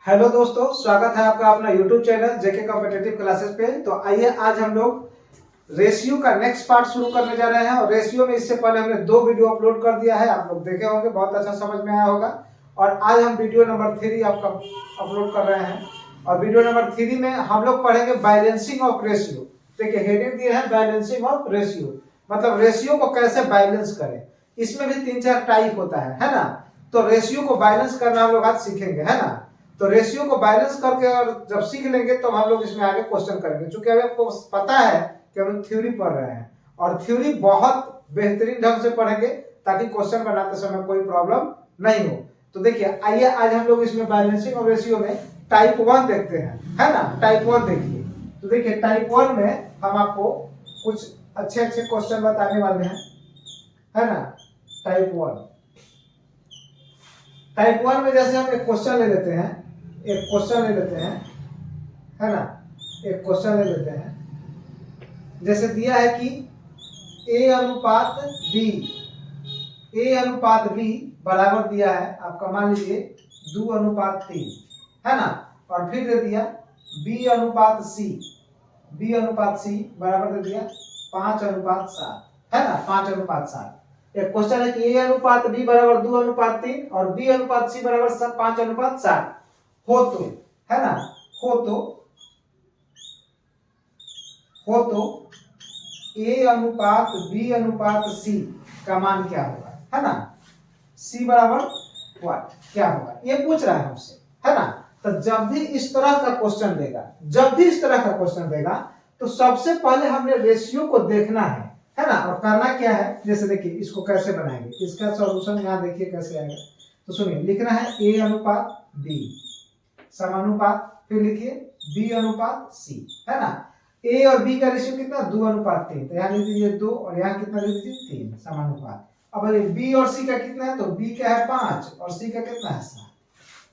Hello दोस्तों, स्वागत है आपका अपना यूट्यूब चैनल जेके कॉम्पिटिटिव क्लासेस पे। तो आइए आज हम लोग रेशियो का नेक्स्ट पार्ट शुरू करने जा रहे हैं। और रेशियो में इससे पहले हमने 2 वीडियो अपलोड कर दिया है, आप लोग देखे होंगे, बहुत अच्छा समझ में आया होगा। और आज हम वीडियो नंबर 3 आपका अपलोड कर रहे हैं। और वीडियो नंबर 3 में हम लोग पढ़ेंगे बैलेंसिंग ऑफ रेशियो। देखिए हेडिंग दिया है बैलेंसिंग ऑफ रेशियो, मतलब रेशियो को कैसे बैलेंस करें। इसमें भी 3-4 टाइप होता है ना। तो रेशियो को बैलेंस करना हम लोग आज सीखेंगे, है ना। तो रेशियो को बैलेंस करके और जब सीख लेंगे तो हम लोग इसमें आगे क्वेश्चन करेंगे। क्योंकि अभी आपको पता है कि हम थ्योरी पढ़ रहे हैं और थ्योरी बहुत बेहतरीन ढंग से पढ़ेंगे ताकि क्वेश्चन बनाते समय कोई प्रॉब्लम नहीं हो। तो देखिए आइए आज हम लोग इसमें बैलेंसिंग और रेशियो में टाइप 1 देखते हैं, है ना। टाइप 1 देखिए। तो देखिए टाइप 1 में हम आपको कुछ अच्छे क्वेश्चन बताने वाले हैं, है ना। टाइप 1 में जैसे हम एक क्वेश्चन ले लेते हैं, है ना। एक क्वेश्चन ले लेते हैं, जैसे दिया है कि a अनुपात b बराबर दिया है आपका, मान लीजिए 2 अनुपात 3, है ना। और फिर दे दिया b अनुपात c बराबर दे दिया 5 अनुपात 7, है ना। 5 अनुपात 7। एक क्वेश्चन है कि a अनुपात b बराबर 2 अनुपात 3 और b अनुपात c बराबर 5 अनुपात 7 हो तो, है ना, हो तो a अनुपात b अनुपात c का मान क्या होगा, है ना। c बराबर व्हाट क्या होगा, ये पूछ रहा है हमसे, है ना। तो जब भी इस तरह का क्वेश्चन देगा तो सबसे पहले हमने रेशियो को देखना है ना। और करना क्या है, जैसे देखिए इसको कैसे बनाएंगे, इसका सॉल्यूशन यहाँ देखिए कैसे आएगा। तो सुनिए, लिखना है a अनुपात b समानुपात, फिर लिखिए b अनुपात c, है ना। a और b का रेशियो कितना, 2 अनुपात 3। तो यहाँ लिख दीजिए 2 और यहाँ कितना लिख दीजिए 3 समानुपात। अब अगर b और c का कितना है, तो b क्या है 5 और c का कितना है 7।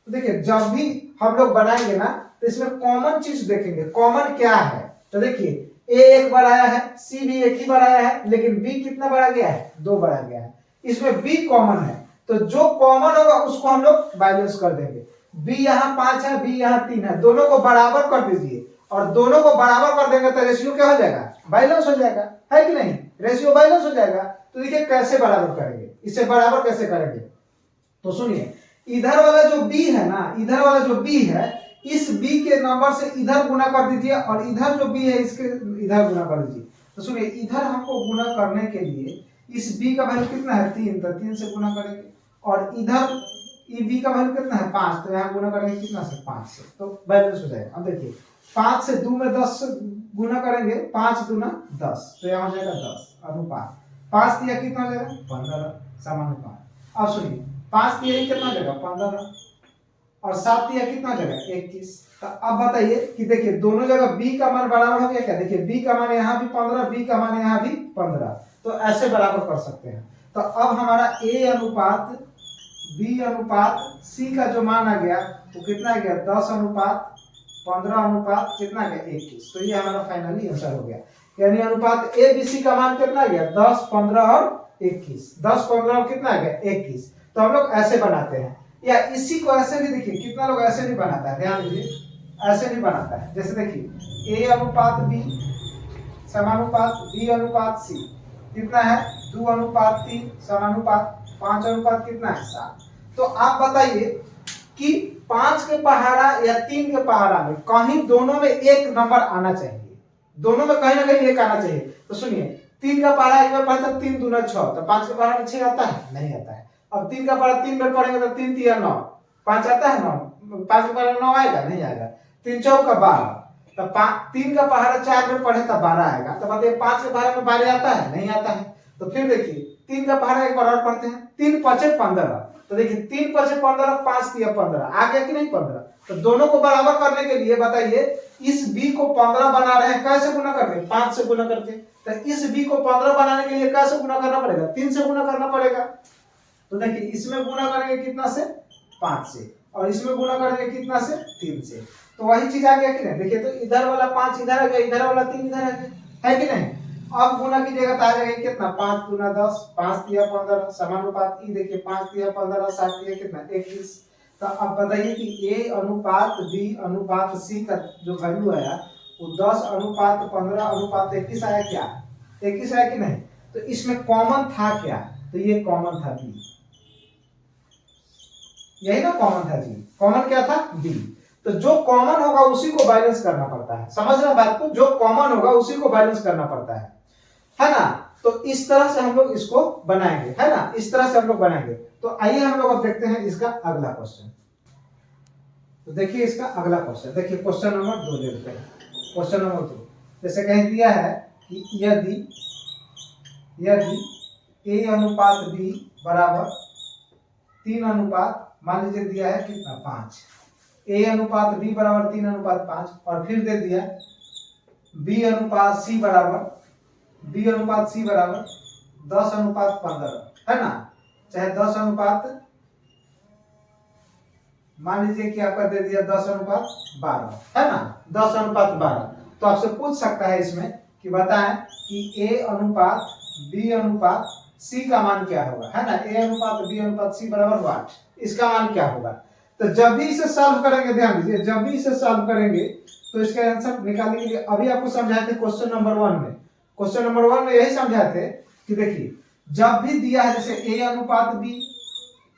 तो देखिए जब भी हम लोग बनाएंगे ना तो इसमें कॉमन चीज देखेंगे, कॉमन क्या है। तो देखिए a एक बार आया है, c भी एक ही बार आया है, लेकिन b कितना बढ़ा गया है, 2 बढ़ा गया है। इसमें b कॉमन है, तो जो कॉमन होगा उसको हम लोग बैलेंस कर देंगे। b यहाँ 5 है, b यहाँ 3 है, दोनों को बराबर कर दीजिए। और दोनों को बराबर कर देंगे तो रेशियो क्या हो जाएगा, बैलेंस हो जाएगा, है कि नहीं। रेशियो बैलेंस हो जाएगा। तो देखिए कैसे बराबर करेंगे, इसे बराबर कैसे करेंगे। तो सुनिए, इधर वाला जो b है ना, इधर वाला जो b है, इस b के नंबर से इधर गुना कर दीजिए और इधर जो b है इसके इधर गुना कर दीजिए। तो सुनिए, इधर हमको गुना करने के लिए इस b का वैल्यू कितना है 3, तो 3 से गुना करेंगे। और इधर b का वैल्यू कितना है 5, तो यहाँ गुना करेंगे कितना से, 5 से, तो बैलेंस हो जाएगा। अब देखिए 5 से 2 में 10 से गुना करेंगे, 5 दूना 10, तो यहाँ हो जाएगा 10 अनुपात 5 दिया कितना हो जाएगा 15 समानुपात। अब सुनिए 5 दिया कितना हो जाएगा 15 और 7 दिया कितना हो जाएगा 21। तो अब बताइए कि देखिए दोनों जगह b का मान बराबर हो गया क्या, देखिए b का मान यहाँ भी 15, b का मान यहाँ भी 15, तो ऐसे बराबर कर सकते हैं। तो अब हमारा a अनुपात b अनुपात c का जो मान आ गया वो कितना आ गया 10 अनुपात 15 अनुपात कितना आ गया 21। तो ये हमारा फाइनली आंसर हो गया। यानी अनुपात a b c का मान कितना आ गया 10, 15 और 21। 10, 15 और कितना आ गया 21। तो हम लोग ऐसे बनाते हैं, या इसी को ऐसे भी देखिए, कितना लोग ऐसे नहीं बनाता है, ध्यान दीजिए ऐसे नहीं बनाता है। जैसे देखिए a अनुपात b समानुपात b अनुपात c कितना है 2 अनुपात 3 समानुपात 5 अनुपात कितना है 7। तो आप बताइए कि 5 के पहाड़ा या 3 के पहाड़ा में कहीं दोनों में एक नंबर आना चाहिए, दोनों में कहीं ना कहीं एक आना चाहिए। तो सुनिए 3 का पहाड़ा एक बार पढ़ता 3 दूना 6, तो 5 के पहाड़ा में 6 आता है, नहीं आता है। अब 3 का पहाड़ा 3 बार पढ़ेंगे तो 3 3 9, 5 आता है 9, 5 का पहाड़ा 9 आएगा, नहीं आएगा। 3 चौका 12, तो 3 का पहाड़ा 4 बार पढ़े तो 12 आएगा। तो बताइए 5 के पहाड़ा में 12 आता है, नहीं आता है। तो फिर देखिए 3 का पहाड़ा एक बार और पढ़ते हैं, 3 5 15, तो देखिए 3 5 15, 5 दिया 15, आ गया कि नहीं 15। तो दोनों को बराबर करने के लिए बताइए इस b को 15 बना रहे हैं, कैसे गुना करके 5 से गुना करके। तो इस b को 15 बनाने के लिए कैसे गुना करना पड़ेगा, 3 से गुना करना पड़ेगा। तो देखिए इसमें गुना करेंगे कितना से 5 से, और इसमें गुना करेंगे कितना से 3 से। तो वही चीज आ गया कि नहीं। देखिए तो इधर वाला 5 इधर आ गया, इधर वाला 3 इधर आ गया, है कि नहीं। अब गुना कीजिएगा तो आ जाएगा कितना 5 दूना 10, 5 दिया 15 समानुपात ई देखिए 5 दिया 15, 7 दिया कितना 21। तो अब बताइए कि ए अनुपात बी अनुपात सी का जो वैल्यू आया वो 10 अनुपात 15 अनुपात 21 आया क्या? 21 आया कि नहीं? तो इसमें कॉमन था क्या? तो ये कॉमन था बी, यही ना कॉमन था जी। कॉमन क्या था? बी। तो जो कॉमन होगा उसी को बैलेंस करना पड़ता है, समझ रहे बात को? जो कॉमन होगा उसी को बैलेंस करना पड़ता है ना? तो इस तरह से हम लोग इसको बनाएंगे, है ना? इस तरह से हम लोग बनाएंगे। तो आइए हम लोग अब देखते हैं इसका अगला क्वेश्चन। तो देखिए इसका अगला क्वेश्चन, देखिए क्वेश्चन नंबर 2 देखते हैं। क्वेश्चन नंबर 2 जैसे कहीं दिया है कि यदि ए अनुपात बी बराबर 3 अनुपात, मान लीजिए दिया है कितना 5, ए अनुपात बी बराबर 3 अनुपात 5, और फिर दे दिया बी अनुपात सी बराबर 10 अनुपात 15, है ना? चाहे 10 अनुपात, मान लीजिए कि आपका दे दिया 10 अनुपात 12, है ना? 10 अनुपात 12। तो आपसे पूछ सकता है इसमें कि बताएं कि ए अनुपात बी अनुपात सी का मान क्या होगा, है ना? ए अनुपात बी अनुपात सी बराबर व्हाट, इसका मान क्या होगा? तो जब भी इसे सॉल्व करेंगे, ध्यान दीजिए, जब भी इसे सॉल्व करेंगे तो इसका आंसर निकालने के लिए अभी आपको समझाए थे क्वेश्चन नंबर 1 में। क्वेश्चन नंबर 1 में यही समझाए थे कि देखिए जब भी दिया है जैसे ए अनुपात बी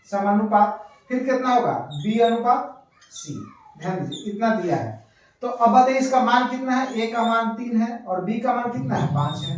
समानुपात, फिर कितना होगा बी अनुपात सी, ध्यान दीजिए इतना दिया है। तो अब बताइए इसका मान कितना है? ए का मान 3 है और बी का मान कितना है? 5 है।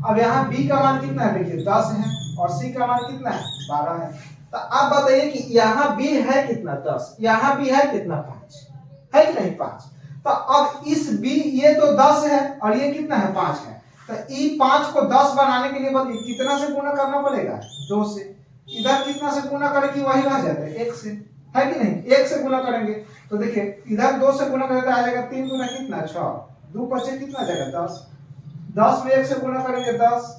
अब यहाँ बी का मान कितना है? देखिए 10 है, और सी का मान कितना है? 12 है। तो अब बताइए कि यहाँ बी है कितना? 10, यहाँ बी है कितना? 5, है कि नहीं? 5। तो अब इस बी, ये तो 10 है और ये कितना है? 5 है। तो ई 5 को 10 बनाने के लिए बताइए कितना से गुणा करना पड़ेगा? 2 से। इधर कितना से गुणा करें कि वही रह जाता है? 1 से, है कि नहीं? 1 से गुणा करेंगे तो देखिए इधर 2 से गुणा करें तो आ जाएगा 3 गुना कितना? 6, 2 बचे कितना जाएगा? 10। 10 में 1 से गुणा करेंगे 10,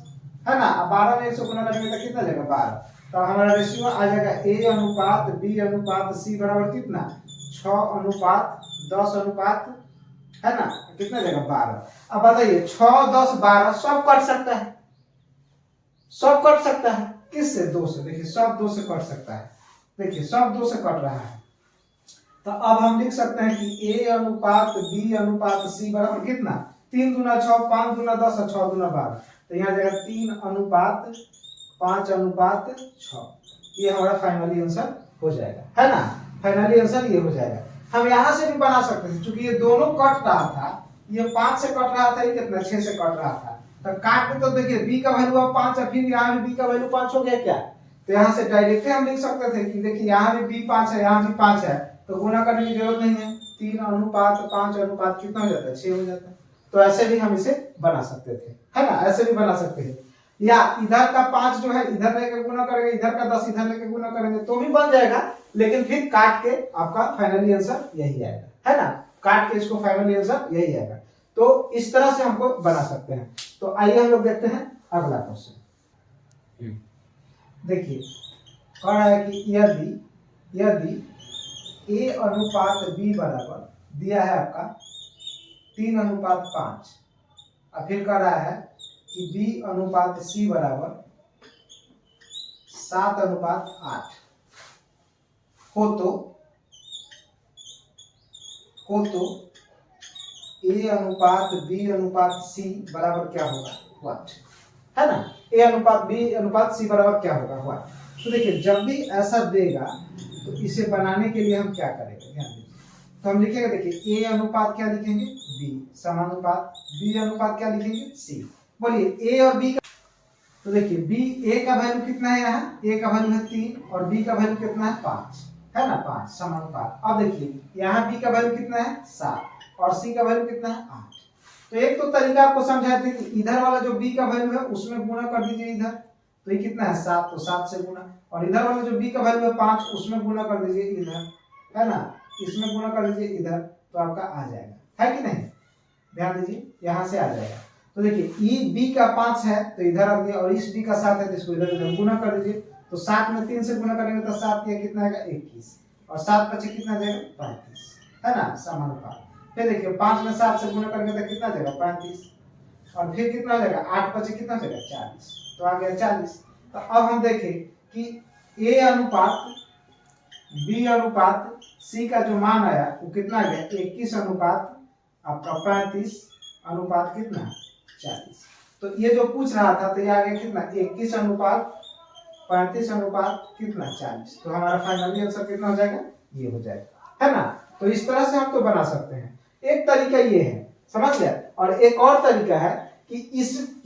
है ना? अब 12 में 1 से गुणा करेंगे तो कितना जाएगा? 12। तो हमारा रेशियो आ जाएगा ए अनुपात बी अनुपात सी बराबर कितना? 6 अनुपात 10 अनुपात, है ना? कितना जाएगा? 12। अब बताइए 6 10 12 सब कट सकता है, सब कट सकता है किससे? 2 से। देखिए सब 2 से कट सकता है, देखिए सब 2 से कट रहा है। तो अब हम लिख सकते हैं कि ए अनुपात बी अनुपात सी बराबर कितना? 3 दूना 6, 5 दूना 10 और 6 दूना 12। तो यहाँ जाएगा 3 अनुपात 5 अनुपात 6। ये हमारा फाइनली आंसर हो जाएगा, है ना? फाइनली आंसर ये हो जाएगा। हम यहाँ से भी बना सकते थे, क्योंकि ये दोनों कट रहा था, ये 5 से कट रहा था, ये कितना? 6 से कट रहा था। तो काट के तो देखिए बी का वैल्यू अब 5 है, फिर यहाँ भी बी का वैल्यू 5 हो गया क्या? तो यहाँ से डायरेक्ट हम लिख सकते थे कि देखिए यहाँ भी बी 5 है, यहाँ भी 5 है, तो गुणा करने की जरूरत नहीं है। 3 अनुपात 5 अनुपात कितना हो जाता है? 6 हो जाता है। तो ऐसे भी हम इसे बना सकते थे, है ना? ऐसे भी बना सकते हैं। या इधर का 5 जो है इधर लेके गुणा करेंगे, इधर का 10 इधर लेके गुणा करेंगे तो भी बन जाएगा, लेकिन फिर काट के आपका फाइनली आंसर यही आएगा, है ना? काट के इसको फाइनली आंसर यही आएगा। तो इस तरह से हमको बना सकते हैं। तो आइए हम लोग देखते हैं अगला क्वेश्चन। देखिए कह रहा है कि यदि ए अनुपात बी बराबर दिया है आपका 3 अनुपात 5, और फिर कह रहा है कि बी अनुपात सी बराबर 7 अनुपात 8 हो तो ए अनुपात बी अनुपात सी बराबर क्या होगा? व्हाट, है ना? ए अनुपात बी अनुपात सी बराबर क्या होगा? व्हाट। तो देखिए जब भी ऐसा देगा तो इसे बनाने के लिए हम क्या करेंगे? ध्यान दीजिए। तो हम लिखेंगे, देखिए ए अनुपात क्या लिखेंगे? बी समानुपात बी अनुपात क्या लिखेंगे? सी। बोलिए ए और बी का, तो देखिए बी, ए का वैल्यू कितना है? यहाँ ए का वैल्यू है 3 और बी का वैल्यू कितना है? 5, है ना? 5 समानुपात। अब देखिए यहाँ बी का वैल्यू कितना है? 7 और सी का वैल्यू कितना है? 8। तो एक तो तरीका आपको समझाए थे कि इधर वाला जो बी का वैल्यू है उसमें गुणा कर दीजिए इधर, तो ये कितना है? 7, तो 7 से गुणा, और इधर वाला जो बी का वैल्यू है 5 उसमें गुणा कर दीजिए इधर, है ना? इसमें गुणा कर दीजिए इधर, तो आपका आ जाएगा, है कि नहीं? ध्यान दीजिए यहाँ से आ जाएगा। तो देखिए ई बी का 5 है तो इधर रख दिया, और इस बी का 7 है तो इसको इधर गुणा कर दीजिए। तो 7 में 3 से गुणा करेंगे तो 7 किया कितना आएगा? 21, और 7 बचे कितना जाएगा? 35, है ना? समानुपात। फिर देखिए 5 में 7 से गुणा करेंगे तो कितना जाएगा? 35, और फिर कितना जाएगा? 8 बचे कितना जाएगा? 40, तो आ गया 40। तो अब हम देखें कि ए अनुपात बी अनुपात सी का जो मान आया वो कितना आ गया 21 अनुपात आपका 35 अनुपात कितना 40। तो ये जो पूछ रहा था तो ये आ गया कितना 21 अनुपात 35 अनुपात कितना 40। तो हमारा फाइनली आंसर कितना हो जाएगा ये हो जाएगा, है ना। तो इस तरह से हम तो बना सकते हैं। एक तरीका ये है, समझ गया। और एक और तरीका है कि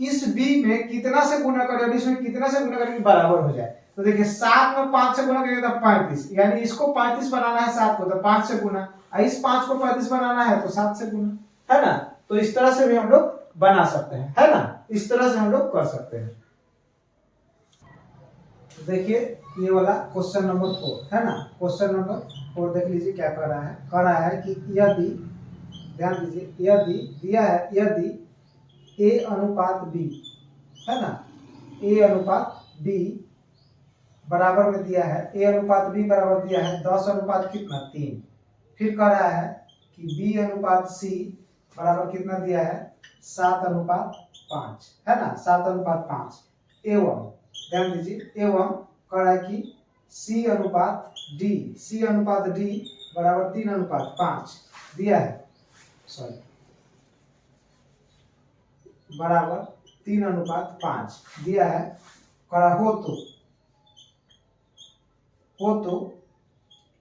इस बी में कितना से गुना करें, इसमें कितना से गुना करें कि बराबर हो जाए। तो देखिए 7 में 5 से गुना करेंगे तो 35, यानी इसको 35 बनाना है 7 को तो 5 से गुना, इस 5 को 35 बनाना है तो 7 से गुना, है ना। तो इस तरह से भी हम लोग बना सकते हैं, है ना। इस तरह से हम लोग कर सकते हैं। देखिए ये वाला क्वेश्चन नंबर 4 है ना। क्वेश्चन नंबर 4 देख लीजिए क्या कर रहा है। कह रहा है कि यदि, ध्यान दीजिए, यदि दिया है यदि ए अनुपात बी, है ना, ए अनुपात बी बराबर में दिया है, ए अनुपात बी बराबर दिया है 10 अनुपात कितना 3। फिर कह रहा है कि बी अनुपात सी बराबर कितना दिया है 7 अनुपात 5, है ना, 7 अनुपात 5। एवं, ध्यान दीजिए, एवं कह रहा है कि सी अनुपात डी बराबर 3 अनुपात 5 दिया है, सॉरी, बराबर 3 अनुपात 5 दिया है। करा हो तो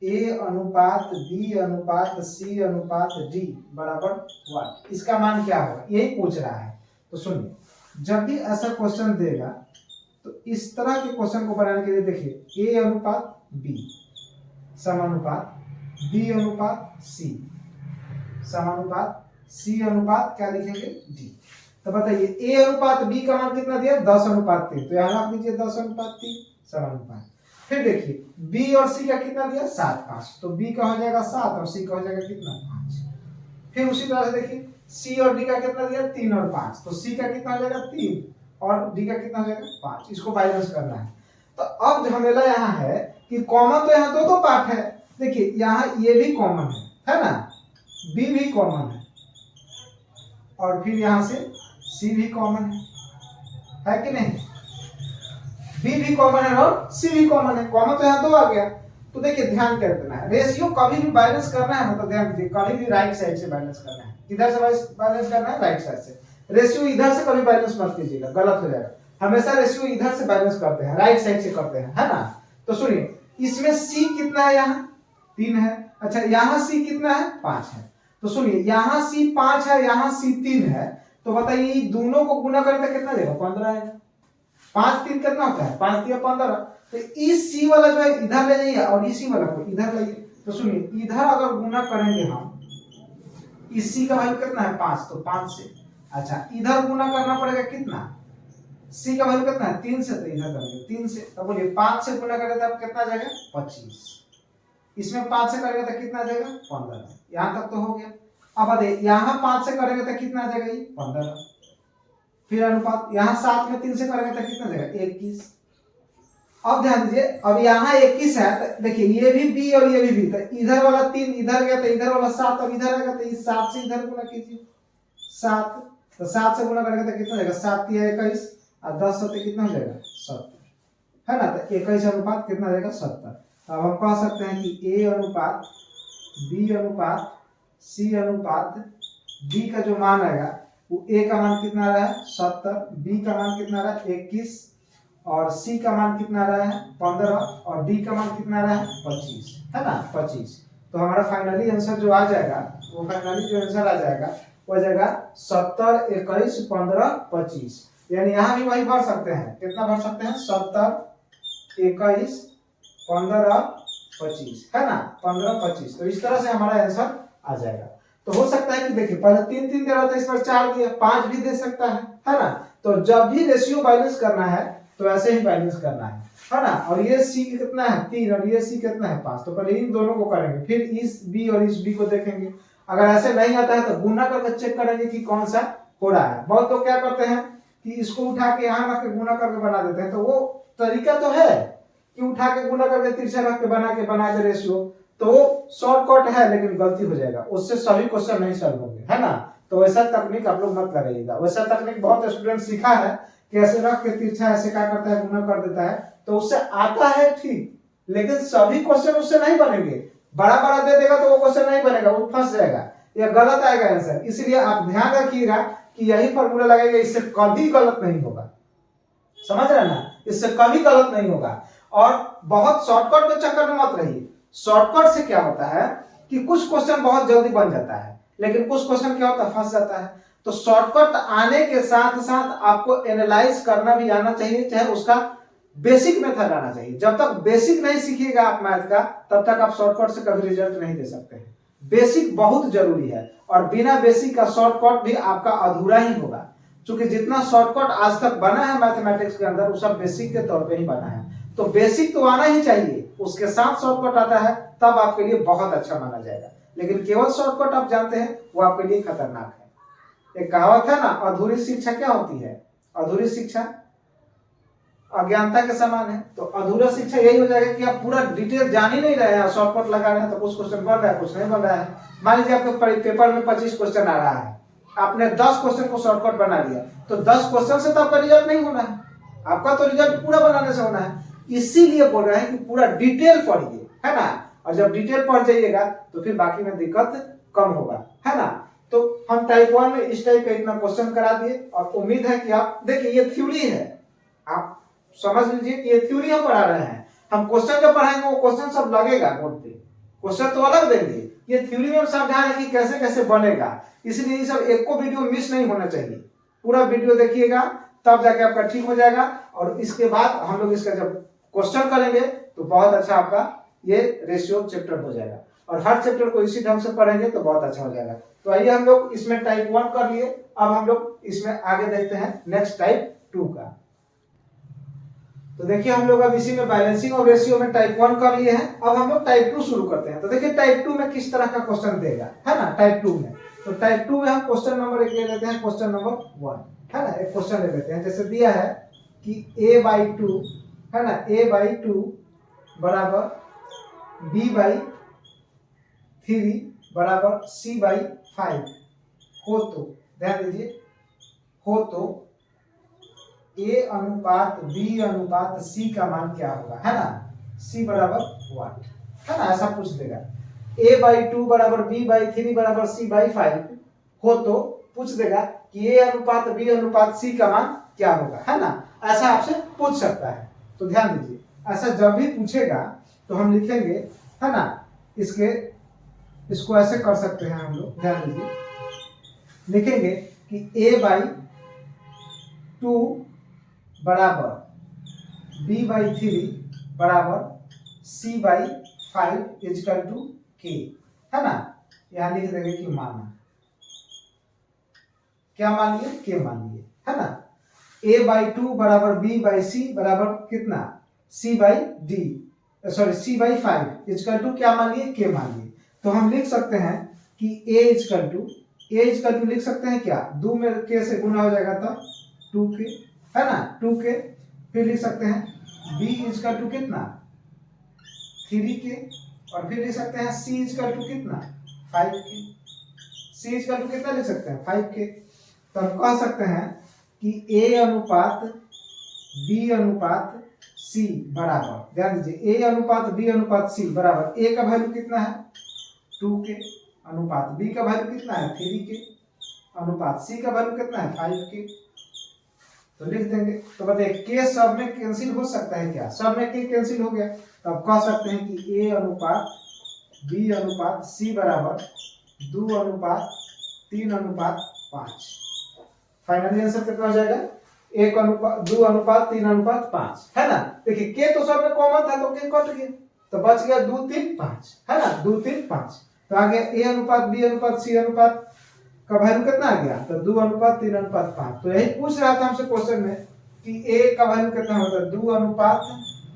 ए अनुपात बी अनुपात सी अनुपात डी बराबर 1, इसका मान क्या होगा यही पूछ रहा है। तो सुनिए, जब भी ऐसा क्वेश्चन देगा तो इस तरह के क्वेश्चन को बनाने के लिए देखिए ए अनुपात बी समानुपात बी अनुपात सी समानुपात सी अनुपात क्या लिखेंगे डी। तो बताइए ए अनुपात बी का मान कितना दिया 10 अनुपात 3, तो यहाँ आप लीजिए 10 अनुपात 3 समानुपात। फिर देखिए बी और सी का कितना दिया 7 5, तो बी का हो जाएगा 7 और सी का हो जाएगा कितना 5। फिर उसी तरह से देखिए सी और डी का कितना दिया 3 और 5, तो सी का कितना हो जाएगा 3 और डी का कितना हो जाएगा 5। इसको बैलेंस करना है। तो अब झमेला यहाँ है कि कॉमन तो यहाँ दो पार्ट है। देखिए यहाँ ये भी कॉमन है ना, बी भी कॉमन है और फिर यहाँ से सी भी कॉमन है कि नहीं। बी भी कॉमन है और सी भी कॉमन है, कॉमन तो यहाँ दो आ गया। तो देखिए ध्यान कर देना है, रेशियो कभी भी बैलेंस करना है मतलब ध्यान दीजिए कभी भी राइट साइड से बैलेंस करना है। किधर से बैलेंस करना है राइट साइड से। रेशियो इधर से कभी बैलेंस मत कीजिएगा, गलत हो जाएगा। हमेशा रेशियो इधर से बैलेंस करते हैं, राइट साइड से करते हैं, है ना। तो सुनिए इसमें सी कितना है यहाँ 3 है, अच्छा यहाँ सी कितना है 5 है। तो सुनिए यहाँ सी 5 है यहाँ सी 3 है, तो बताइए दोनों को गुना करें तो कितना देगा 15 आएगा। 5 3 कितना होता है 5 3 15। तो इस सी वाला जो है इधर ले जाइए और इसी वाला को इधर लाइए। तो सुनिए इधर अगर गुना करेंगे हम, इस सी का वैल्यू कितना है 5, तो 5 से, अच्छा इधर गुना करना पड़ेगा कितना, सी का वैल्यू कितना है 3 से, तो इधर करेंगे 3 से। तो बोलिए 5 से गुना करें तब कितना जाएगा 25, इसमें 5 से करेंगे तो कितना जाएगा 15। यहाँ तक तो हो गया। अब देखिए यहाँ 5 से करेंगे तो कितना जाएगा ये 15। फिर अनुपात यहाँ 7 में 3 से करेंगे तो कितना जाएगा 21। अब ध्यान दीजिए अब यहाँ 21 है, तो देखिए ये भी बी और ये भी बी, तो इधर वाला 3 इधर गया तो इधर वाला 7 अब इधर आएगा, तो इस 7 से इधर गुना कीजिए 7, तो 7 से गुना करेंगे तो कितना जाएगा 7 3 21 और 10 7 कितना हो जाएगा 70, है ना। तो 21 अनुपात कितना जाएगा 70। अब हम कह सकते हैं कि ए अनुपात बी अनुपात सी अनुपात डी का जो मान आएगा वो ए का मान कितना रहा है 70, बी का मान कितना रहा है 21 और सी का मान कितना रहा है 15 और डी का मान कितना रहा है 25, है ना 25। तो हमारा फाइनली आंसर जो आ जाएगा वो फाइनली जो आंसर आ जाएगा वो आ जाएगा 70 21 15 25। यानी यहाँ भी वही भर सकते हैं, कितना भर सकते हैं 70 21 15 25, है ना 15 25। तो इस तरह से हमारा आंसर आ जाएगा। तो हो सकता है कि देखिए पहले 3 3 दे रहा था, इस पर 4 दिया, 5 भी दे सकता है ना। तो जब भी रेशियो बैलेंस करना है तो ऐसे ही बैलेंस करना है ना। और ये सी कितना है 3 और ये सी कितना है 5, तो पहले इन दोनों को करेंगे फिर इस बी और इस बी को देखेंगे। अगर ऐसे नहीं आता है तो गुना करके चेक करेंगे कि कौन सा हो रहा है। बहुत लोग क्या करते हैं कि इसको उठा के यहाँ रख के गुना करके बना देते हैं, तो वो तरीका तो है कि उठा के गुना करके तिरछा रख के बना दे रेशियो, तो वो शॉर्टकट है लेकिन गलती हो जाएगा, उससे सभी क्वेश्चन नहीं सॉल्व होंगे, है ना। तो वैसा तकनीक आप लोग मत लगाइएगा। वैसा तकनीक बहुत स्टूडेंट सीखा है कि ऐसे रख के तिरछा ऐसे क्या करता है गुना कर देता है, तो उससे आता है ठीक लेकिन सभी क्वेश्चन उससे नहीं बनेंगे। बड़ा बड़ा दे देगा तो वो क्वेश्चन नहीं बनेगा, वो फंस जाएगा या गलत आएगा आंसर। इसलिए आप ध्यान रखिएगा कि यही फॉर्मूला लगेगा, इससे कभी गलत नहीं होगा। समझ रहे हैं ना, इससे कभी गलत नहीं होगा। और बहुत शॉर्टकट के चक्कर में मत रहिए। शॉर्टकट से क्या होता है कि कुछ क्वेश्चन बहुत जल्दी बन जाता है, लेकिन कुछ क्वेश्चन क्या होता है, फंस जाता है। तो शॉर्टकट आने के साथ साथ आपको एनालाइज करना भी आना चाहिए, चाहे उसका बेसिक मेथड आना चाहिए। जब तक बेसिक नहीं सीखिएगा आप मैथ का, तब तक आप शॉर्टकट से कभी रिजल्ट नहीं दे सकते हैं। बेसिक बहुत जरूरी है, और बिना बेसिक का शॉर्टकट भी आपका अधूरा ही होगा। क्योंकि जितना शॉर्टकट आज तक बना है मैथमेटिक्स के अंदर, वो सब बेसिक के तौर पे ही बना है। तो बेसिक तो आना ही चाहिए, उसके साथ शॉर्टकट आता है तब आपके लिए बहुत अच्छा माना जाएगा। लेकिन केवल शॉर्टकट आप जानते हैं, वो आपके लिए खतरनाक है। एक कहावत है ना, अधूरी शिक्षा क्या होती है? अधूरी शिक्षा अज्ञानता के समान है। तो अधूरा शिक्षा यही हो जाएगा कि आप पूरा डिटेल जान ही नहीं रहे हैं, शॉर्टकट लगा रहे हैं, तो कुछ क्वेश्चन बन रहा है, कुछ नहीं बन रहा है। मान लीजिए आपके पेपर में 25 क्वेश्चन आ रहा है, आपने 10 क्वेश्चन को शॉर्टकट बना लिया, तो 10 क्वेश्चन से तो आपका रिजल्ट नहीं होना है, आपका तो रिजल्ट पूरा बनाने से होना है। इसीलिए बोल रहे हैं कि पूरा डिटेल पढ़िए, है ना। और जब डिटेल पढ़ जाइएगा तो फिर बाकी में दिक्कत कम होगा, है ना। तो हम टाइप 1 में इस टाइप का इतना क्वेश्चन करा दिए, और उम्मीद है कि आप देखिए, ये थ्योरी है, आप समझ लीजिए कि ये थ्योरी हम पढ़ा रहे हैं। हम क्वेश्चन जो पढ़ाएंगे वो क्वेश्चन सब लगेगा बोर्ड पे, क्वेश्चन तो अलग देंगे। ये थ्योरी में हम समझा रहे हैं कि कैसे कैसे बनेगा, इसलिए ये सब एक को वीडियो मिस नहीं होना चाहिए। पूरा वीडियो देखिएगा, तब जाके आपका ठीक हो जाएगा। और इसके बाद हम लोग इसका जब क्वेश्चन करेंगे तो बहुत अच्छा आपका ये रेशियो चैप्टर हो जाएगा। और हर चैप्टर को इसी ढंग से पढ़ेंगे तो बहुत अच्छा हो जाएगा। तो आइए हम लोग इसमें टाइप 1 कर लिए, अब हम लोग इसमें आगे देखते हैं नेक्स्ट टाइप 2 का। तो देखिए हम लोग अब इसी में बैलेंसिंग और रेशियो में टाइप 1 कर लिए हैं। अब हम लोग टाइप 2 शुरू करते हैं। तो देखिए टाइप 2 में किस तरह का क्वेश्चन देगा, है ना। टाइप 2 में, तो टाइप 2 में हम क्वेश्चन नंबर 1 ले लेते हैं, क्वेश्चन नंबर 1, है ना। एक क्वेश्चन ले लेते हैं, जैसे दिया है कि a/2, है ना, a/2 बराबर b/3 बराबर c/5 हो तो, ध्यान दीजिए, हो तो a अनुपात b अनुपात c का मान क्या होगा, है ना। c बराबर 1, है ना, ऐसा पूछ देगा। a/2 बराबर b/3 बराबर c/5 हो तो पूछ देगा कि a अनुपात b अनुपात c का मान क्या होगा, है ना। ऐसा आपसे पूछ सकता है। तो ध्यान दीजिए, ऐसा जब भी पूछेगा तो हम लिखेंगे, है ना, इसको ऐसे कर सकते हैं हम लोग। ध्यान दीजिए, लिखेंगे कि a/2 बराबर b/3 बराबर c/5 इजकल टू k, है ना। यहां लिख देंगे कि माना, क्या मान लिए, k मान लिए, है ना। a/2 बराबर b/c बराबर कितना, c/d, sorry c/5 is equal to क्या मान लिए, k मान लिए। तो हम लिख सकते हैं कि a इजकल टू लिख सकते हैं क्या, 2 में k से गुना हो जाएगा तो 2k, है ना, 2k। फिर लिख सकते हैं b इजकल टू कितना, 3k। और फिर लिख सकते हैं c इजकल टू कितना, 5k। c इजकल टू कितना लिख सकते हैं, 5k। तो हम कह सकते हैं कि a अनुपात b अनुपात c बराबर, ध्यान दीजिए, a अनुपात b अनुपात c बराबर, a का वैल्यू कितना है, 2k, अनुपात b का वैल्यू कितना है, 3k, अनुपात c का वैल्यू कितना है, 5k। तो लिख देंगे। तो बताइए k सब में कैंसिल हो सकता है क्या, सब में k कैंसिल हो गया। तो अब कह सकते हैं कि a अनुपात b अनुपात c बराबर 2 अनुपात 3 अनुपात 5। फाइनली आंसर कितना हो जाएगा, 1 अनुपात 2 अनुपात 3 अनुपात 5, है ना। देखिए k तो सब में कॉमन था तो k कट गया, तो बच गया 2 3 5, है ना, 2 3 5। तो आ गया a अनुपात b अनुपात c अनुपात का वैल्यू कितना आ गया, तो 2 अनुपात 3 अनुपात 5। तो यही पूछ रहा था हमसे क्वेश्चन में कि a का वैल्यू कितना होता है, 2 अनुपात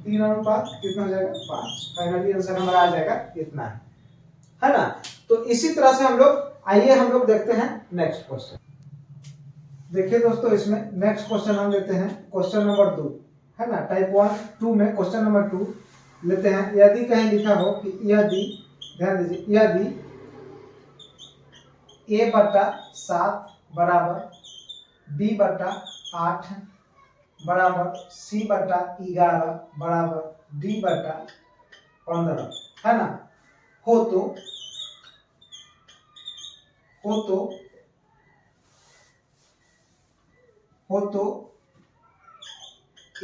3 अनुपात कितना हो जाएगा, 5। फाइनली आंसर हमारा आ जाएगा इतना है ना। तो इसी तरह से हम लोग, आइए हम लोग देखते हैं नेक्स्ट क्वेश्चन। देखिए दोस्तों, इसमें नेक्स्ट क्वेश्चन हम लेते हैं क्वेश्चन नंबर 2, है ना। टाइप 2 में क्वेश्चन नंबर 2 लेते हैं। यदि कहीं लिखा हो कि यदि, ध्यान दीजिए, यदि a/7 बराबर b/8 बराबर c/11 बराबर d/12 15, है ना। हो तो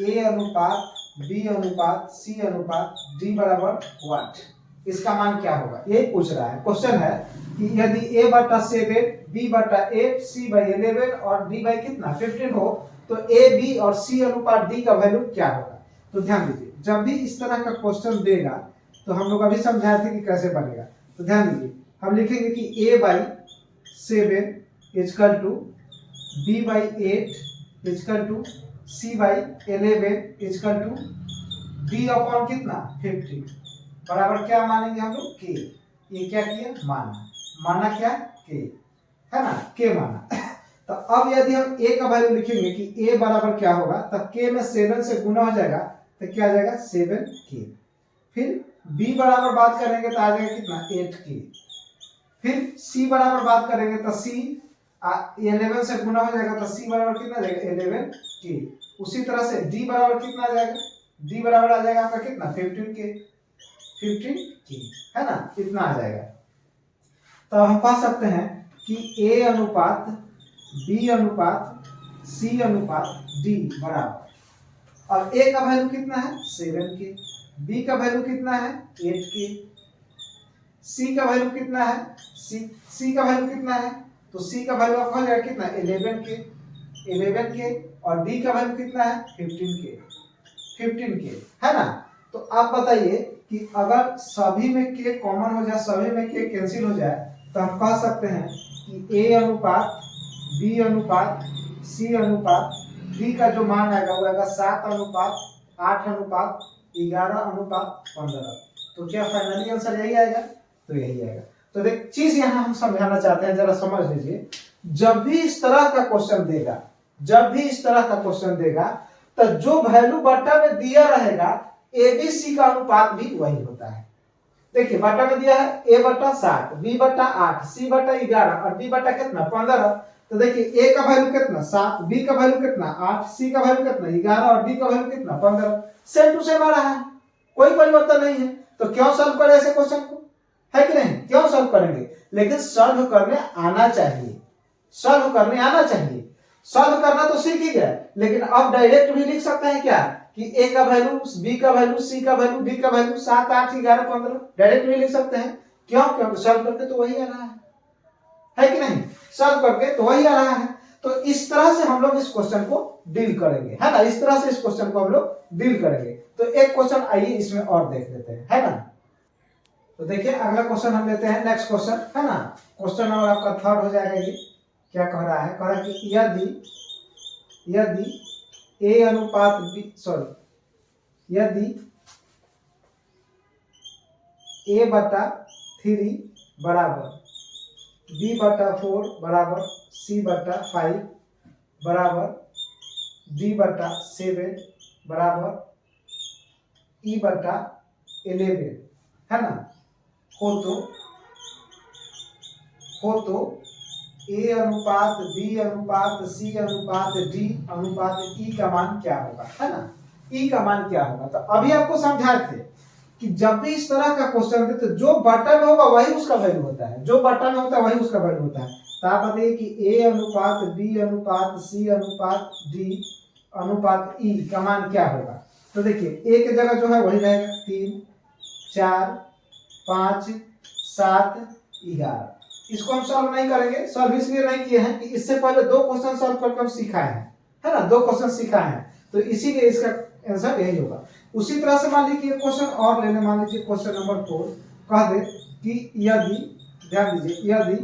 ए अनुपात बी अनुपात सी अनुपात डी बराबर व्हाट, इसका मान क्या होगा, ये पूछ रहा है। क्वेश्चन है कि यदि a बटा 7 b बटा 8 c बाई 11 और d बाई कितना 15 हो तो a b और c अनुपात d का वैल्यू क्या होगा। तो ध्यान दीजिए, जब भी इस तरह का क्वेश्चन देगा तो हम लोग अभी समझाए थे कि कैसे बनेगा। तो ध्यान दीजिए, हम लिखेंगे कि a by 7 equal to b by 8 equal to c by 11 equal to d upon कितना 50 बराबर क्या मानेंगे हम लोग k। ये क्या किया, माना क्या k, है ना, k माना। तो अब यदि हम a का वैल्यू लिखेंगे कि a बराबर क्या होगा, तब k में 7 से गुना हो जाएगा तो क्या आ जाएगा 7k। फिर b बराबर बात करेंगे तो आ जाएगा कितना 8k। फिर c बराबर बात करेंगे तो c 11 से गुना हो जाएगा तो c बराबर कितना आ जाएगा 11k। उसी तरह से d बराबर कितना आ जाएगा, d बराबर आ जाएगा आपका कितना 15k, है ना, इतना आ जाएगा। तो हम कह सकते हैं कि a अनुपात b अनुपात c अनुपात d बराबर, और a का वैल्यू कितना है 7k, b का वैल्यू कितना है 8k, c का वैल्यू कितना है c का वैल्यू कितना है, तो c का वैल्यू आपका हो जाएगा कितना 11k और d का वैल्यू कितना है 15k, है ना। तो आप बताइए कि अगर सभी में k कॉमन हो जाए, सभी में k कैंसिल हो जाए, तो हम कह सकते हैं कि a अनुपात b अनुपात c अनुपात d का जो मान आएगा वो आएगा 7 अनुपात 8 अनुपात 11 अनुपात 15। तो क्या फाइनली आंसर यही आएगा, तो यही आएगा। तो देख चीज यहाँ हम समझाना चाहते हैं, जरा समझ लीजिए। जब भी इस तरह का क्वेश्चन देगा तो जो वैल्यू बट्टा में दिया रहेगा एबीसी का अनुपात भी वही होता है। देखिए बट्टा में दिया है a बट्टा 7, b बट्टा 8, c बट्टा 11 और d बट्टा कितना 15। तो देखिए a का वैल्यू कितना 7, b का वैल्यू कितना 8, c का वैल्यू कितना 11 और d का वैल्यू कितना 15। सेम टू सेम आ रहा है, कोई परिवर्तन नहीं है। तो क्यों सॉल्व करें ऐसे क्वेश्चन को, है कि नहीं, क्यों सॉल्व करेंगे। लेकिन सॉल्व करने आना चाहिए, सॉल्व करना तो सीख ही गए, लेकिन अब डायरेक्ट भी लिख सकते हैं क्या कि a का वैल्यू b का वैल्यू c का वैल्यू d का वैल्यू 7 8 11 15 डायरेक्ट भी लिख सकते हैं। क्यों, क्योंकि सॉल्व करके तो वही आ रहा है कि नहीं, सॉल्व करके तो वही आ रहा है। तो इस तरह से हम लोग इस क्वेश्चन को डील करेंगे, है ना, इस तरह से इस क्वेश्चन को हम लोग डील करेंगे। तो एक क्वेश्चन आइए इसमें और देख लेते हैं, है ना। तो देखिए अगला क्वेश्चन हम लेते हैं, नेक्स्ट क्वेश्चन, है ना। क्वेश्चन नंबर आपका 3 हो जाएगा। ये क्या कह रहा है, कह रहा है कि यदि a अनुपात b, यदि a बटा 3 बराबर b बटा 4 बराबर c बटा 5 बराबर d बटा 7 बराबर e बटा 11, है ना, हो तो a अनुपात b अनुपात c अनुपात d अनुपात e का मान क्या होगा, है ना, e का मान क्या होगा। तो अभी आपको समझाए थे कि जब भी इस तरह का क्वेश्चन दे तो जो बटन में होगा वही उसका वैल्यू होता है, जो बटन में होता है वही उसका वैल्यू होता है। तो आप बताइए कि a अनुपात b अनुपात c अनुपात d अनुपात e का मान क्या होगा। तो देखिए a की जगह जो है वही रहेगा 3 4 5 7 11। इसको हम सॉल्व नहीं करेंगे, सॉल्व इसलिए नहीं किए हैं कि इससे पहले 2 क्वेश्चन सॉल्व करके हम सिखाए हैं, है ना, 2 क्वेश्चन सिखाए हैं, तो इसीलिए इसका आंसर यही होगा। उसी तरह से मान लीजिए क्वेश्चन और लेने, मान लीजिए क्वेश्चन नंबर 4 कह दे कि यदि, ध्यान दीजिए, यदि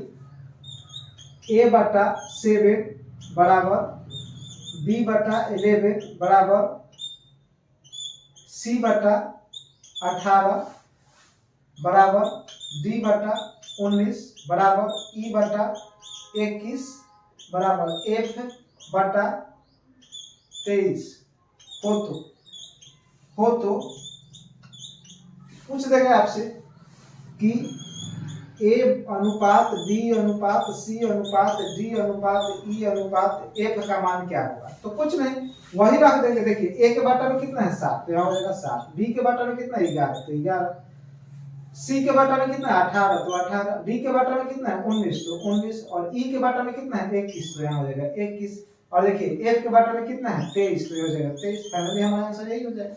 a बटा 7 बराबर b बटा 11 बराबर c बटा 18 बराबर d बटा 19 बराबर e बटा 21 बराबर f बटा 23 हो तो पूछ देगा आपसे कि a अनुपात b अनुपात c अनुपात d अनुपात e अनुपात f का मान क्या होगा। तो कुछ नहीं, वही रख देंगे। देखिए a के बटा में कितना है 7, तो यहाँ हो जाएगा 7, b के बटा में कितना 11, तो 11, सी के बाटा में कितना है 18, तो 18, डी के बाटा में कितना है 19, तो 19, और ई के बाटा में कितना है 21, तो यहाँ हो जाएगा 21, और देखिए एफ के बाटा में कितना है 23, तो ये हो जाएगा 23। फाइनली हमारा आंसर यही हो जाएगा।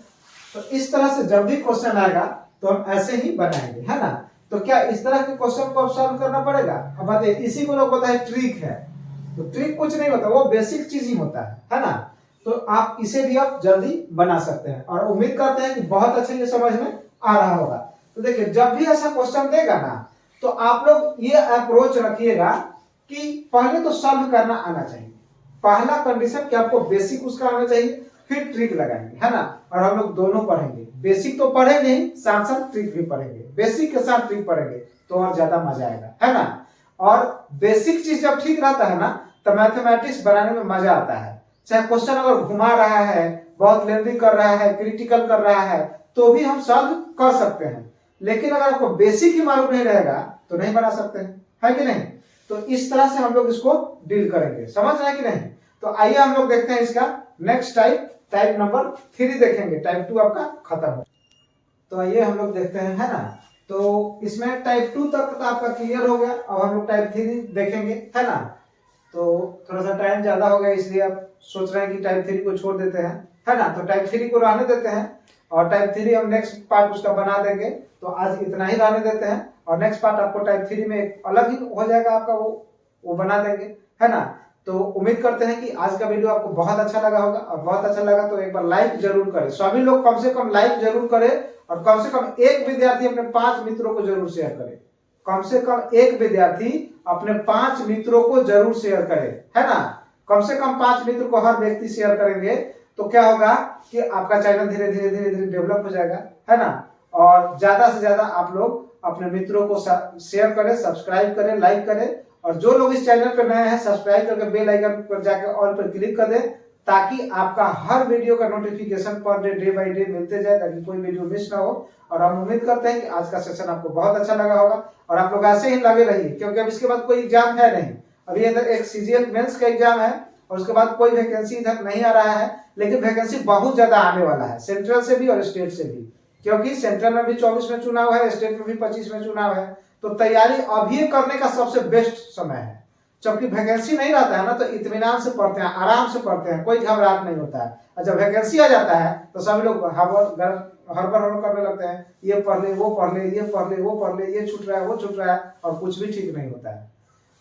तो इस तरह से जब भी क्वेश्चन आएगा तो हम ऐसे ही बनाएंगे, है ना। तो क्या इस तरह के क्वेश्चन को सॉल्व करना पड़ेगा? अब बताइए, इसी को लोग बोलता है ट्रिक है। तो ट्रिक कुछ नहीं होता, वो बेसिक चीज ही होता है ना। तो आप इसे भी आप जल्दी बना सकते हैं, और उम्मीद करते हैं कि बहुत अच्छे ये समझ में आ रहा होगा। तो देखिए, जब भी ऐसा क्वेश्चन देगा ना, तो आप लोग ये अप्रोच रखिएगा कि पहले तो सॉल्व करना आना चाहिए। पहला कंडीशन कि आपको बेसिक उसका आना चाहिए, फिर ट्रिक लगाएंगे, है ना। और हम लोग दोनों पढ़ेंगे, बेसिक तो पढ़ेंगे ही, साथ साथ ट्रिक भी पढ़ेंगे। बेसिक के साथ ट्रिक पढ़ेंगे तो और ज्यादा मजा आएगा, है ना। और बेसिक चीज जब ठीक रहता है ना, तो मैथमेटिक्स बनाने में मजा आता है। चाहे क्वेश्चन अगर घुमा रहा है, बहुत लेंथी कर रहा है, क्रिटिकल कर रहा है, तो भी हम सॉल्व कर सकते हैं। लेकिन अगर आपको बेसिक ही मालूम नहीं रहेगा तो नहीं बना सकते हैं, है कि नहीं। तो इस तरह से हम लोग इसको डील करेंगे, समझ रहे हैं कि नहीं। तो आइए हम लोग देखते हैं इसका नेक्स्ट टाइप नंबर 3 देखेंगे। टाइप 2 आपका खत्म हो। तो आइए हम लोग देखते हैं, है ना। तो इसमें टाइप 2 तक तो आपका क्लियर हो गया। अब हम लोग टाइप 3 देखेंगे, है ना। तो थोड़ा सा टाइम ज्यादा हो गया, इसलिए आप सोच रहे हैं कि टाइप 3 को छोड़ देते हैं, है ना। तो टाइप 3 को रहने देते हैं, और टाइप 3 हम नेक्स्ट पार्ट उसका बना देंगे। तो आज इतना ही रहने देते हैं, और नेक्स्ट पार्ट आपको टाइप 3 में एक अलग ही हो जाएगा आपका, वो बना देंगे, है ना। तो उम्मीद करते हैं कि आज का वीडियो आपको बहुत अच्छा लगा होगा, और बहुत अच्छा लगा तो एक बार लाइक जरूर करें। सभी लोग कम से कम लाइक जरूर करें, और कम से कम एक विद्यार्थी अपने 5 मित्रों को जरूर शेयर करे। कम से कम एक विद्यार्थी अपने 5 मित्रों को जरूर शेयर करे, है ना। कम से कम 5 मित्र को हर व्यक्ति शेयर करेंगे तो क्या होगा कि आपका चैनल धीरे धीरे डेवलप हो जाएगा, है ना। और ज्यादा से ज्यादा आप लोग अपने मित्रों को शेयर करें, सब्सक्राइब करें, लाइक करें। और जो लोग इस चैनल पर नए हैं, सब्सक्राइब करके बेल आइकन पर जाकर ऑल पर क्लिक कर दें, ताकि आपका हर वीडियो का notification per day by day मिलते जाए, ताकि कोई वीडियो मिस ना हो। और हम उम्मीद करते हैं कि आज का सेशन आपको बहुत अच्छा लगा होगा, और आप लोग ऐसे ही लगे रहिए, क्योंकि अब इसके बाद कोई एग्जाम है नहीं। अभी इधर एक सीजीएल मेंस का एग्जाम है, और उसके बाद कोई वैकेंसी इधर नहीं आ रहा है। लेकिन वैकेंसी बहुत ज्यादा आने वाला है, सेंट्रल से भी और स्टेट से भी, क्योंकि सेंट्रल में भी 24 में चुनाव है, स्टेट में भी 25 में चुनाव है। तो तैयारी अभी करने का सबसे बेस्ट समय है। जबकि वैकेंसी नहीं रहता है ना, तो इत्मीनान से पढ़ते हैं, आराम से पढ़ते हैं, कोई घबराहट नहीं होता है। और जब वैकेंसी आ जाता है तो सभी लोग हड़बड़ करने लगते हैं, ये पढ़ ले, वो पढ़ ले, ये पढ़ ले, वो पढ़ ले, ये छूट रहा है, वो छूट रहा है, और कुछ भी ठीक नहीं होता है।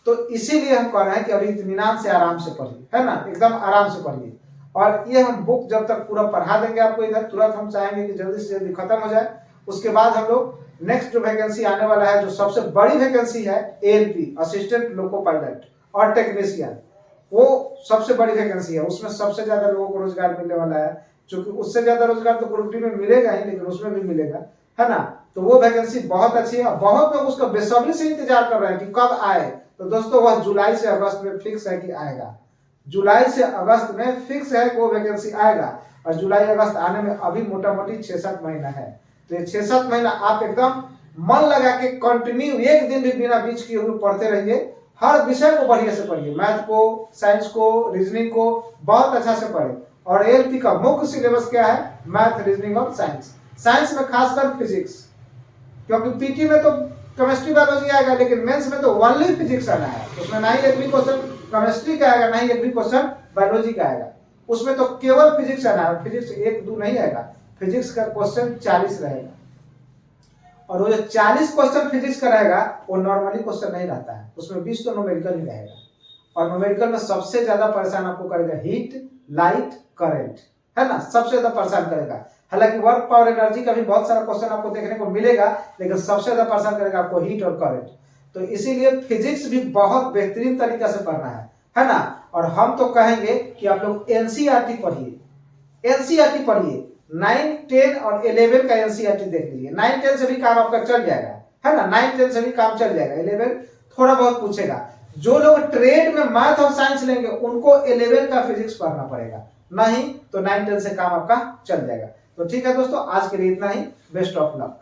तो इसीलिए हम कह रहे हैं कि अभी इत्मीनान से आराम से पढ़िए, है ना, एकदम आराम से पढ़िए। और ये हम बुक जब तक पूरा पढ़ा देंगे आपको इधर, तुरंत हम चाहेंगे कि जल्दी से जल्दी खत्म हो जाए। उसके बाद हम लोग नेक्स्ट जो वैकेंसी आने वाला है, जो सबसे बड़ी वैकेंसी है, एएलपी, असिस्टेंट लोको पायलट और टेक्नीशियन, वो सबसे बड़ी वैकेंसी है। उसमें सबसे ज्यादा लोगों को रोजगार मिलने वाला है, क्योंकि उससे ज्यादा रोजगार तो ग्रुप डी में मिलेगा ही, लेकिन उसमें भी मिलेगा, है ना। तो वो वैकेंसी बहुत अच्छी है, बहुत लोग उसका बेसब्री से इंतजार कर रहे हैं कि कब आए। तो दोस्तों, वह जुलाई से अगस्त में फिक्स है कि आएगा। जुलाई से अगस्त में फिक्स है कि वो वैकेंसी आएगा। और जुलाई अगस्त आने में अभी मोटा मोटी 6-7 महीना है। तो ये 6-7 महीना आप एकदम मन लगा के कंटिन्यू, एक दिन भी बिना बीच किए हुए पढ़ते रहिए। हर विषय को बढ़िया से पढ़िए, मैथ को, साइंस को, रीजनिंग को बहुत अच्छा से पढ़े। और एएलपी का मुख्य सिलेबस क्या है? मैथ, रीजनिंग और साइंस। साइंस में खासकर फिजिक्स, क्योंकि पीटी में तो केमिस्ट्री बायोलॉजी आएगा, लेकिन मेंस में तो ओनली फिजिक्स आना है। उसमें ना ही एक भी क्वेश्चन केमिस्ट्री का आएगा, ना ही एक भी क्वेश्चन बायोलॉजी का आएगा। उसमें तो केवल फिजिक्स आना है। फिजिक्स 1-2 नहीं आएगा, फिजिक्स का क्वेश्चन 40 रहेगा। और वो जो 40 क्वेश्चन फिजिक्स का रहेगा, वो नॉर्मली क्वेश्चन नहीं रहता है, उसमें 20 तो न्यूमेरिकल ही रहेगा। और न्यूमेरिकल में सबसे ज्यादा परेशान आपको करेगा हीट, लाइट, करंट, है ना, सबसे ज्यादा परेशान करेगा। हालांकि वर्क, पावर, एनर्जी का भी बहुत सारा क्वेश्चन आपको देखने को मिलेगा, लेकिन सबसे ज्यादा परेशान करेगा आपको हीट और करंट। तो इसीलिए फिजिक्स भी बहुत बेहतरीन तरीका से पढ़ना है ना। और हम तो कहेंगे कि आप लोग एनसीईआरटी पढ़िए, एनसीईआरटी पढ़िए। 9, 10 और 11 का एनसीईआरटी देख लीजिए। 9, 10 से भी काम आपका चल जाएगा, है ना। 9, 10 से भी काम चल जाएगा। 11 थोड़ा बहुत पूछेगा। जो लोग ट्रेड में मैथ और साइंस लेंगे, उनको 11 का फिजिक्स पढ़ना पड़ेगा, नहीं तो 9, 10 से काम आपका चल जाएगा। तो ठीक है दोस्तों, आज के लिए इतना ही। Best of luck.